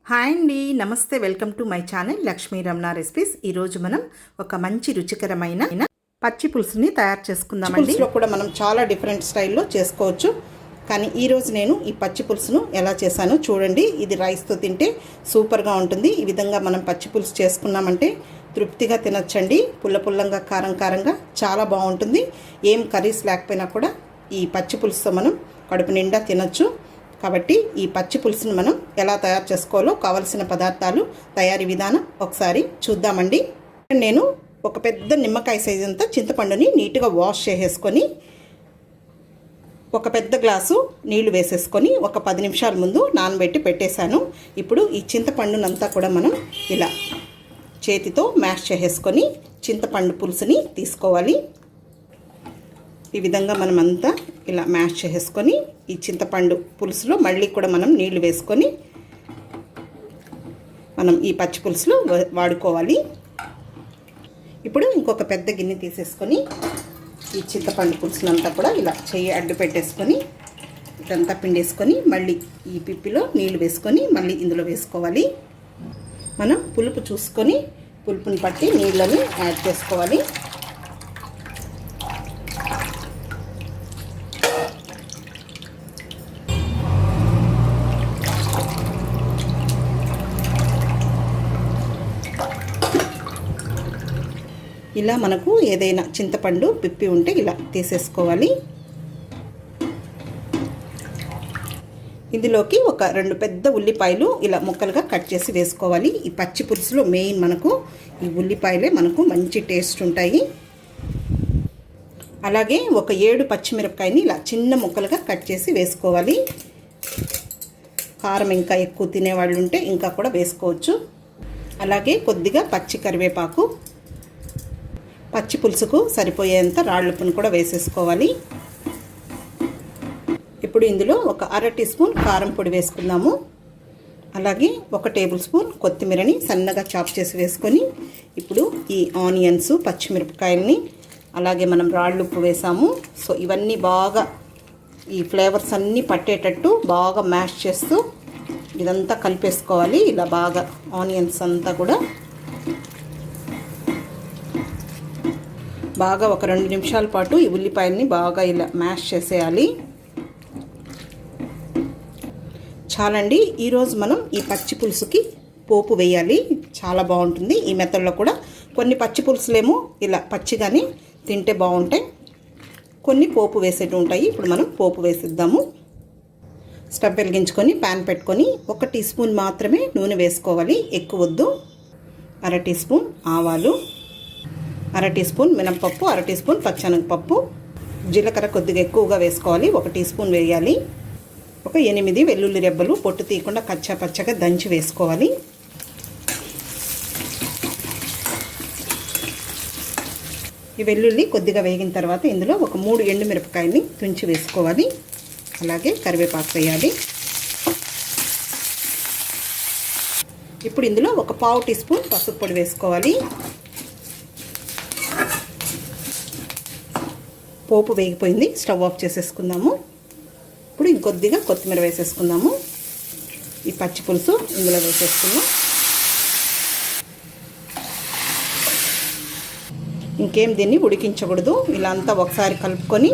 Hi అండి, నమస్తే. Welcome to my channel Lakshmi Ramana recipes. ఈరోజు మనం ఒక మంచి రుచికరమైన పచ్చి పులుసుని తయారు చేసుకుందామండి. పులుసులో కూడా మనం చాలా డిఫరెంట్ స్టైల్లో చేసుకోవచ్చు. కానీ ఈరోజు నేను ఈ పచ్చి పులుసును ఎలా చేశానో చూడండి. ఇది రైస్తో తింటే సూపర్గా ఉంటుంది. ఈ విధంగా మనం పచ్చి పులుసు చేసుకున్నామంటే తృప్తిగా తినొచ్చండి. పుల్ల పుల్లంగా కారం కారంగా చాలా బాగుంటుంది. ఏం కర్రీస్ లేకపోయినా కూడా ఈ పచ్చి పులుసుతో మనం కడుపు నిండా తినొచ్చు. కాబట్టి ఈ పచ్చి పులుసును మనం ఎలా తయారు చేసుకోవాలో కావలసిన పదార్థాలు, తయారీ విధానం ఒకసారి చూద్దామండి. నేను ఒక పెద్ద నిమ్మకాయ సైజు అంతా చింతపండుని నీట్గా వాష్ చేసేసుకొని ఒక పెద్ద గ్లాసు నీళ్లు వేసేసుకొని ఒక 10 నిమిషాల ముందు నానబెట్టి పెట్టేశాను. ఇప్పుడు ఈ చింతపండునంతా కూడా మనం ఇలా చేతితో మ్యాష్ చేసేసుకొని చింతపండు పులుసుని తీసుకోవాలి. ఈ విధంగా మనమంతా ఇలా మ్యాష్ చేసేసుకొని ఈ చింతపండు పులుసులో మళ్ళీ కూడా మనం నీళ్లు వేసుకొని మనం ఈ పచ్చి పులుసులో వాడుకోవాలి. ఇప్పుడు ఇంకొక పెద్ద గిన్నె తీసేసుకొని ఈ చింతపండు పులుసునంతా కూడా ఇలా చెయ్యి అడ్డు పెట్టేసుకొని ఇదంతా పిండేసుకొని మళ్ళీ ఈ పిప్పిలో నీళ్లు వేసుకొని మళ్ళీ ఇందులో వేసుకోవాలి. మనం పులుపు చూసుకొని పులుపుని పట్టి నీళ్ళని యాడ్ చేసుకోవాలి. ఇలా మనకు ఏదైనా చింతపండు పిప్పి ఉంటే ఇలా తీసేసుకోవాలి. ఇందులోకి ఒక 2 పెద్ద ఉల్లిపాయలు ఇలా ముక్కలుగా కట్ చేసి వేసుకోవాలి. ఈ పచ్చి పులుసులో మెయిన్ మనకు ఈ ఉల్లిపాయలే మనకు మంచి టేస్ట్ ఉంటాయి. అలాగే ఒక 7 పచ్చిమిరపకాయని ఇలా చిన్న ముక్కలుగా కట్ చేసి వేసుకోవాలి. కారం ఇంకా ఎక్కువ తినేవాళ్ళు ఉంటే ఇంకా కూడా వేసుకోవచ్చు. అలాగే కొద్దిగా పచ్చి కరివేపాకు, పచ్చి పులుసుకు సరిపోయేంత రాళ్ళుప్పును కూడా వేసేసుకోవాలి. ఇప్పుడు ఇందులో ఒక 1/2 టీ స్పూన్ కారం పొడి వేసుకుందాము. అలాగే 1 టేబుల్ స్పూన్ కొత్తిమీరని సన్నగా చాప్ చేసి వేసుకొని ఇప్పుడు ఈ ఆనియన్స్, పచ్చిమిరపకాయలని అలాగే మనం రాళ్ళుప్పు వేసాము. సో ఇవన్నీ బాగా ఈ ఫ్లేవర్స్ అన్నీ పట్టేటట్టు బాగా మ్యాష్ చేస్తూ ఇదంతా కలిపేసుకోవాలి. ఇలా బాగా ఆనియన్స్ అంతా కూడా బాగా ఒక 2 నిమిషాల పాటు ఈ ఉల్లిపాయల్ని బాగా ఇలా మ్యాష్ చేసేయాలి. చాలండి. ఈరోజు మనం ఈ పచ్చి పులుసుకి పోపు వేయాలి. చాలా బాగుంటుంది. ఈ మెథడ్లో కూడా కొన్ని పచ్చి పులుసులేమో ఇలా పచ్చిగానే తింటే బాగుంటాయి, కొన్ని పోపు వేసేవి ఉంటాయి. ఇప్పుడు మనం పోపు వేసిద్దాము. స్టవ్ వెలిగించుకొని ప్యాన్ పెట్టుకొని 1 టీ స్పూన్ మాత్రమే నూనె వేసుకోవాలి, ఎక్కువ వద్దు. 1/2 టీ స్పూన్ ఆవాలు, 1/2 టీ స్పూన్ మినపప్పు, 1/2 టీ స్పూన్ పచ్చెనగపప్పు, జీలకర్ర కొద్దిగా ఎక్కువగా వేసుకోవాలి, 1 టీ స్పూన్ వేయాలి. ఒక 8 వెల్లుల్లి రెబ్బలు పొట్టు తీయకుండా కచ్చా పచ్చగా దంచి వేసుకోవాలి. ఈ వెల్లుల్లి కొద్దిగా వేగిన తర్వాత ఇందులో ఒక 3 ఎండుమిరపకాయని తుంచి వేసుకోవాలి. అలాగే కరివేపాకు వేయాలి. ఇప్పుడు ఇందులో ఒక 1/4 టీ స్పూన్ పసుపు పొడి వేసుకోవాలి. పోపు వేగిపోయింది. స్టవ్ ఆఫ్ చేసేసుకుందాము. ఇప్పుడు ఇంకొద్దిగా కొత్తిమీర వేసేసుకుందాము. ఈ పచ్చి పులుసు ఇందులో వేసేసుకుందాం. ఇంకేం దీన్ని ఉడికించకూడదు. ఇలా అంతా ఒకసారి కలుపుకొని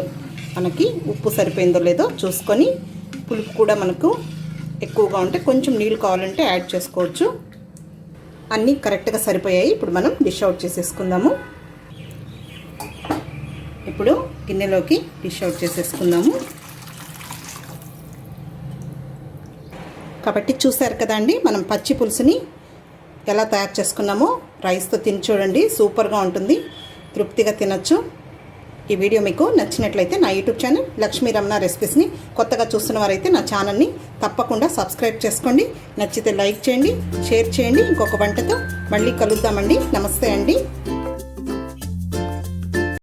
మనకి ఉప్పు సరిపోయిందో లేదో చూసుకొని, పులుపు కూడా మనకు ఎక్కువగా ఉంటే కొంచెం నీళ్ళు కావాలంటే యాడ్ చేసుకోవచ్చు. అన్నీ కరెక్ట్గా సరిపోయాయి. ఇప్పుడు మనం డిష్ అవుట్ చేసేసుకుందాము. ఇప్పుడు గిన్నెలోకి డిష్ అవుట్ చేసేసుకుందాము. కాబట్టి చూసారు కదండి, మనం పచ్చి పులుసుని ఎలా తయారు చేసుకున్నామో రైస్తో తిని చూడండి. సూపర్గా ఉంటుంది, తృప్తిగా తినొచ్చు. ఈ వీడియో మీకు నచ్చినట్లయితే నా యూట్యూబ్ ఛానల్ లక్ష్మీ రమణ రెసిపీస్ని కొత్తగా చూస్తున్న వారైతే నా ఛానల్ని తప్పకుండా సబ్స్క్రైబ్ చేసుకోండి. నచ్చితే లైక్ చేయండి, షేర్ చేయండి. ఇంకొక వంటతో మళ్ళీ కలుద్దామండి. నమస్తే అండి.